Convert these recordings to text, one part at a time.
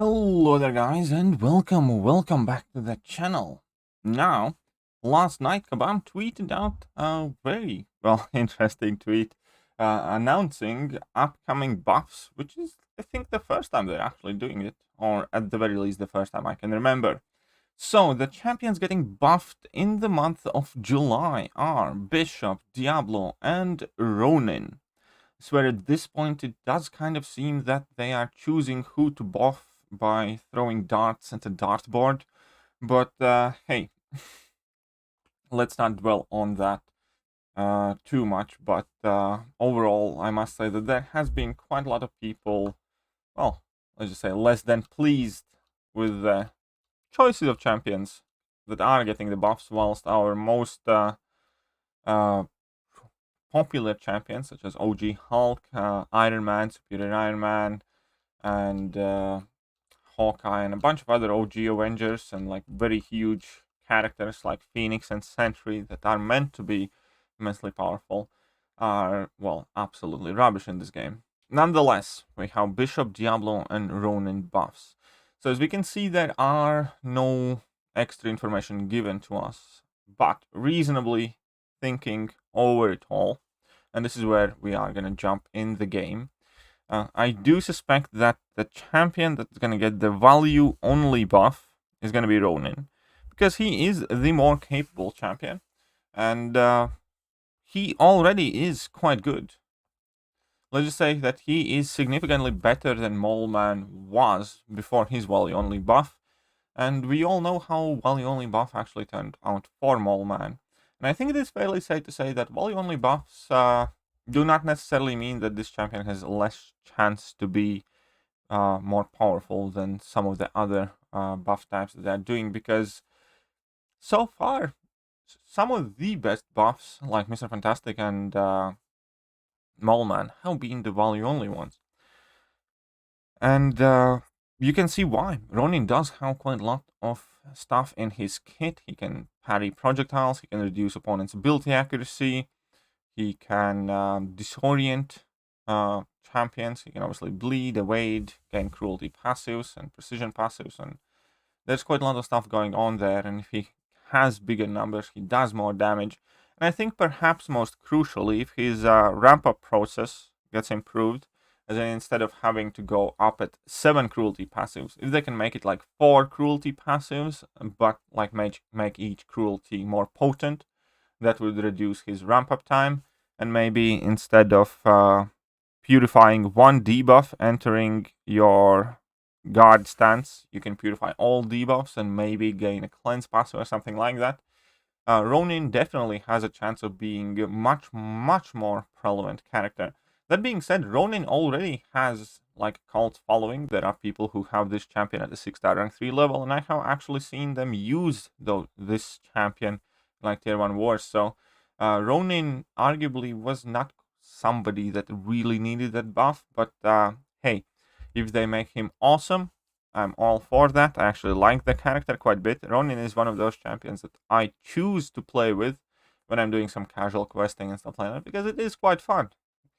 Hello there guys and welcome back to the channel. Now, last night Kabam tweeted out a very, interesting tweet announcing upcoming buffs, which is, I think, the first time they're actually doing it, or at the very least the first time I can remember. So, the champions getting buffed in the month of July are Bishop, Diablo, and Ronin. I swear at this point it does kind of seem that they are choosing who to buff by throwing darts at a dartboard. But hey, let's not dwell on that too much. But overall, I must say that there has been quite a lot of people, well, let's just say less than pleased with the choices of champions that are getting the buffs, whilst our most popular champions, such as OG Hulk, Iron Man, Superior Iron Man, and Hawkeye, and a bunch of other OG Avengers, and like very huge characters like Phoenix and Sentry that are meant to be immensely powerful, are, well, absolutely rubbish in this game. Nonetheless, we have Bishop, Diablo, and Ronin buffs. So as we can see, there are no extra information given to us, but reasonably thinking over it all, and this is where we are going to jump in the game. I do suspect that the champion that's going to get the value only buff is going to be Ronin, because he is the more capable champion, and he already is quite good. Let's just say that he is significantly better than Mole Man was before his value only buff, and we all know how value only buff actually turned out for Mole Man. And I think it is fairly safe to say that value only buffs do not necessarily mean that this champion has less chance to be more powerful than some of the other buff types that they're doing, because so far some of the best buffs like Mr. Fantastic and Mole Man have been the value only ones, and you can see why. Ronin does have quite a lot of stuff in his kit. He can parry projectiles, he can reduce opponents' ability accuracy, he can disorient champions, he can obviously bleed, evade, gain cruelty passives and precision passives, and there's quite a lot of stuff going on there, and if he has bigger numbers, he does more damage. And I think perhaps most crucially, if his ramp-up process gets improved, as in instead of having to go up at 7 cruelty passives, if they can make it like 4 cruelty passives, but like make each cruelty more potent, that would reduce his ramp-up time, and maybe instead of purifying one debuff entering your guard stance, you can purify all debuffs and maybe gain a cleanse passive or something like that. Ronin definitely has a chance of being a much more prevalent character. That being said, Ronin already has like a cult following. There are people who have this champion at the 6-star rank 3 level, and I have actually seen them use this champion like tier 1 wars. So Ronin arguably was not somebody that really needed that buff, but hey, if they make him awesome, I'm all for that. I actually like the character quite a bit. Ronin is one of those champions that I choose to play with when I'm doing some casual questing and stuff like that, because it is quite fun.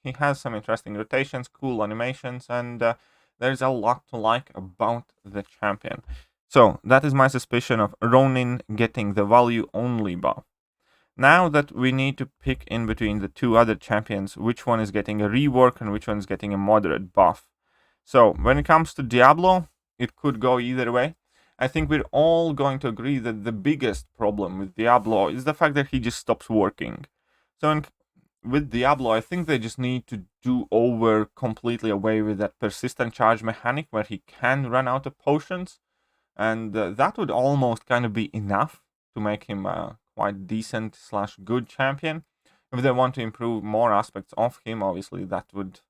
He has some interesting rotations, cool animations, and there's a lot to like about the champion. So that is my suspicion of Ronin getting the value only buff. Now that we need to pick in between the two other champions, which one is getting a rework and which one is getting a moderate buff. So when it comes to Diablo, it could go either way. I think we're all going to agree that the biggest problem with Diablo is the fact that he just stops working. So with Diablo, I think they just need to do completely away with that persistent charge mechanic where he can run out of potions, and that would almost kind of be enough to make him a quite decent / good champion. If they want to improve more aspects of him, obviously that would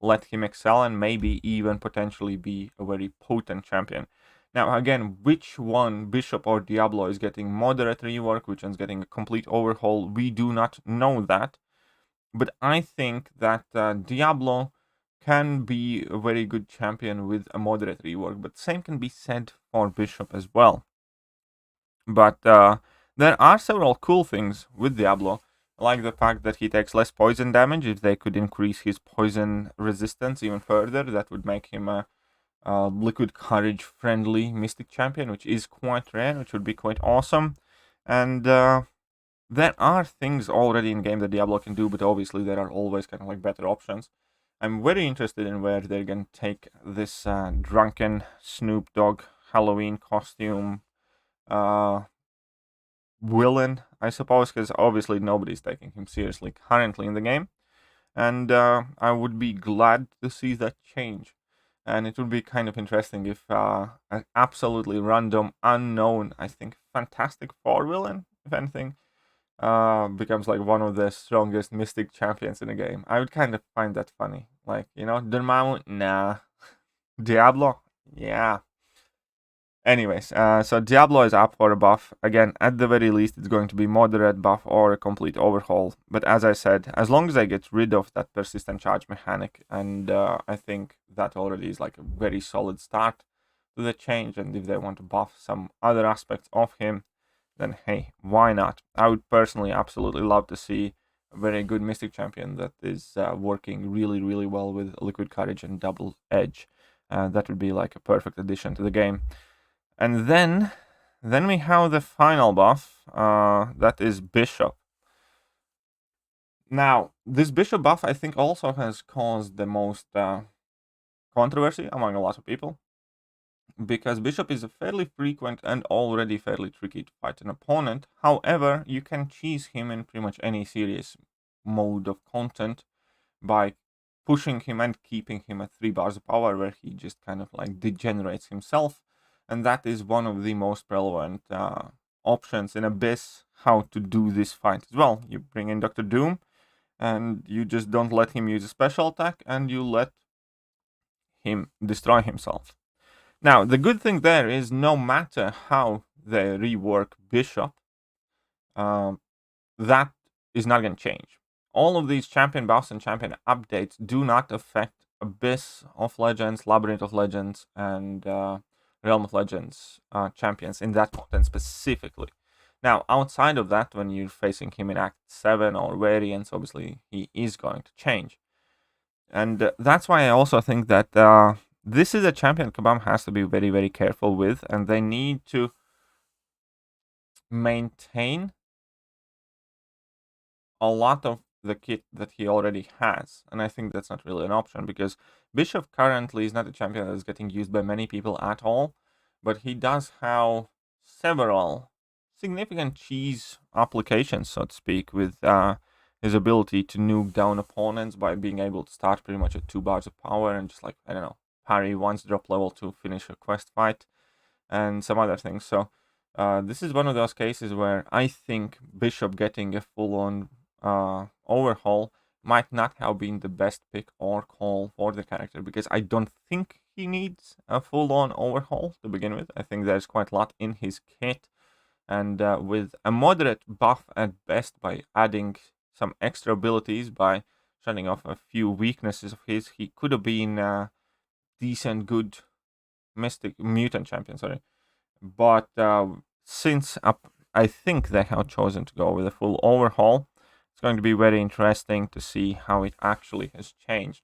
let him excel and maybe even potentially be a very potent champion. Now again, which one, Bishop or Diablo, is getting moderate rework, which one's getting a complete overhaul, we do not know that. But I think that Diablo can be a very good champion with a moderate rework, but same can be said for Bishop as well. But there are several cool things with Diablo, like the fact that he takes less poison damage. If they could increase his poison resistance even further, that would make him a Liquid Courage friendly Mystic champion, which is quite rare, which would be quite awesome. And there are things already in game that Diablo can do, but obviously there are always kind of like better options. I'm very interested in where they're going to take this drunken Snoop Dogg Halloween costume villain, I suppose, because obviously nobody's taking him seriously currently in the game. And I would be glad to see that change. And it would be kind of interesting if an absolutely random, unknown, I think, Fantastic Four villain, if anything, becomes like one of the strongest Mystic champions in the game. I would kind of find that funny. Like, Dormammu? Nah. Diablo? Yeah. Anyways, so Diablo is up for a buff. Again, at the very least, it's going to be moderate buff or a complete overhaul. But as I said, as long as I get rid of that persistent charge mechanic, and I think that already is like a very solid start to the change. And if they want to buff some other aspects of him, then hey, why not? I would personally absolutely love to see a very good Mystic champion that is working really, really well with Liquid Courage and Double Edge. That would be like a perfect addition to the game. And then we have the final buff, that is Bishop. Now, this Bishop buff, I think, also has caused the most controversy among a lot of people, because Bishop is a fairly frequent and already fairly tricky to fight an opponent. However, you can cheese him in pretty much any serious mode of content by pushing him and keeping him at 3 bars of power, where he just kind of like degenerates himself. And that is one of the most relevant options in Abyss, how to do this fight as well. You bring in Dr. Doom, and you just don't let him use a special attack, and you let him destroy himself. Now, the good thing there is, no matter how they rework Bishop, that is not going to change. All of these champion buffs and champion updates do not affect Abyss of Legends, Labyrinth of Legends, and Realm of Legends champions in that content specifically. Now, outside of that, when you're facing him in Act 7 or variants, obviously he is going to change. And that's why I also think that this is a champion Kabam has to be very, very careful with, and they need to maintain a lot of the kit that he already has. And I think that's not really an option, because Bishop currently is not a champion that is getting used by many people at all, but he does have several significant cheese applications, so to speak, with his ability to nuke down opponents by being able to start pretty much at 2 bars of power and just, like, I don't know, parry once, drop level to finish a quest fight, and some other things. So this is one of those cases where I think Bishop getting a full-on overhaul might not have been the best pick or call for the character, because I don't think he needs a full-on overhaul to begin with. I think there's quite a lot in his kit, and with a moderate buff at best, by adding some extra abilities, by shutting off a few weaknesses of his, he could have been a decent, good mutant champion, sorry. But since I think they have chosen to go with a full overhaul, it's going to be very interesting to see how it actually has changed.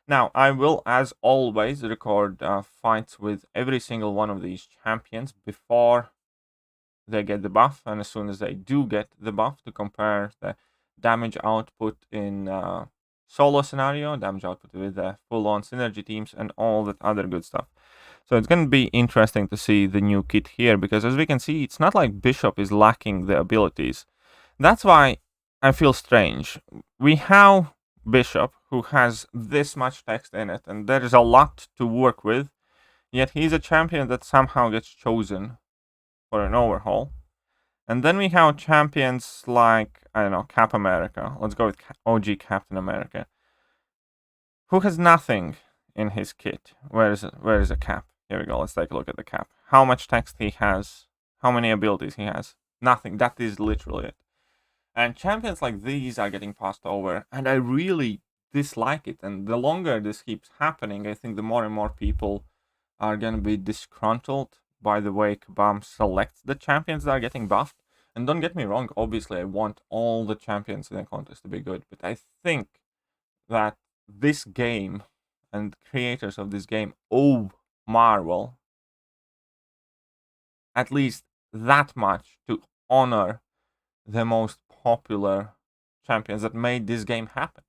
Now, I will, as always, record fights with every single one of these champions before they get the buff, and as soon as they do get the buff, to compare the damage output in solo scenario, damage output with the full-on synergy teams, and all that other good stuff. So it's going to be interesting to see the new kit here, because as we can see, it's not like Bishop is lacking the abilities. That's why I feel strange. We have Bishop, who has this much text in it, and there is a lot to work with, yet he's a champion that somehow gets chosen for an overhaul. And then we have champions like, I don't know, Cap America. Let's go with OG Captain America, who has nothing in his kit. Where is a Cap? Here we go. Let's take a look at the Cap. How much text he has, how many abilities he has. Nothing. That is literally it. And champions like these are getting passed over, and I really dislike it. And the longer this keeps happening, I think the more and more people are going to be disgruntled by the way Kabam selects the champions that are getting buffed. And don't get me wrong, obviously I want all the champions in the contest to be good, but I think that this game and creators of this game owe Marvel at least that much to honor the most popular champions that made this game happen.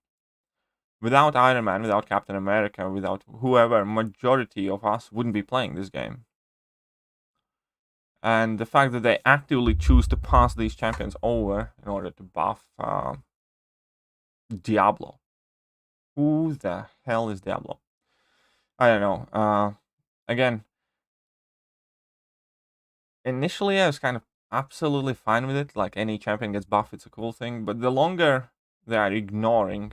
Without Iron Man, without Captain America, without whoever, majority of us wouldn't be playing this game. And the fact that they actively choose to pass these champions over in order to buff Diablo. Who the hell is Diablo? I don't know. Again, initially I was kind of absolutely fine with it. Like, any champion gets buffed, it's a cool thing. But the longer they are ignoring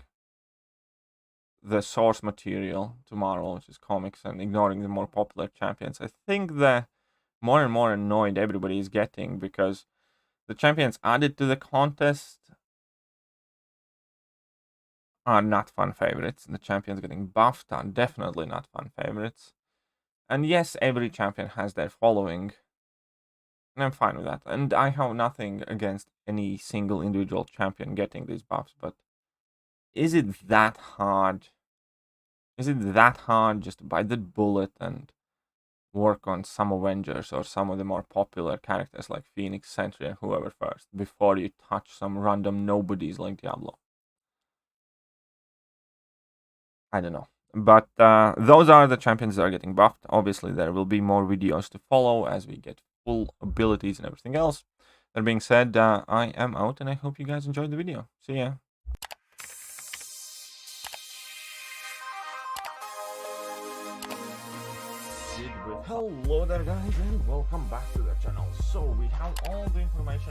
the source material to Marvel, which is comics, and ignoring the more popular champions, I think the more and more annoyed everybody is getting, because the champions added to the contest are not fan favorites, and the champions getting buffed are definitely not fan favorites. And yes, every champion has their following, and I'm fine with that. And I have nothing against any single individual champion getting these buffs, but is it that hard? Is it that hard just to bite the bullet and work on some Avengers or some of the more popular characters like Phoenix, Sentry, and whoever first, before you touch some random nobodies like Diablo? I don't know. But those are the champions that are getting buffed. Obviously, there will be more videos to follow as we get full abilities and everything else. That being said, I am out, and I hope you guys enjoyed the video. See ya. Hello there, guys, and welcome back to the channel. So we have all the information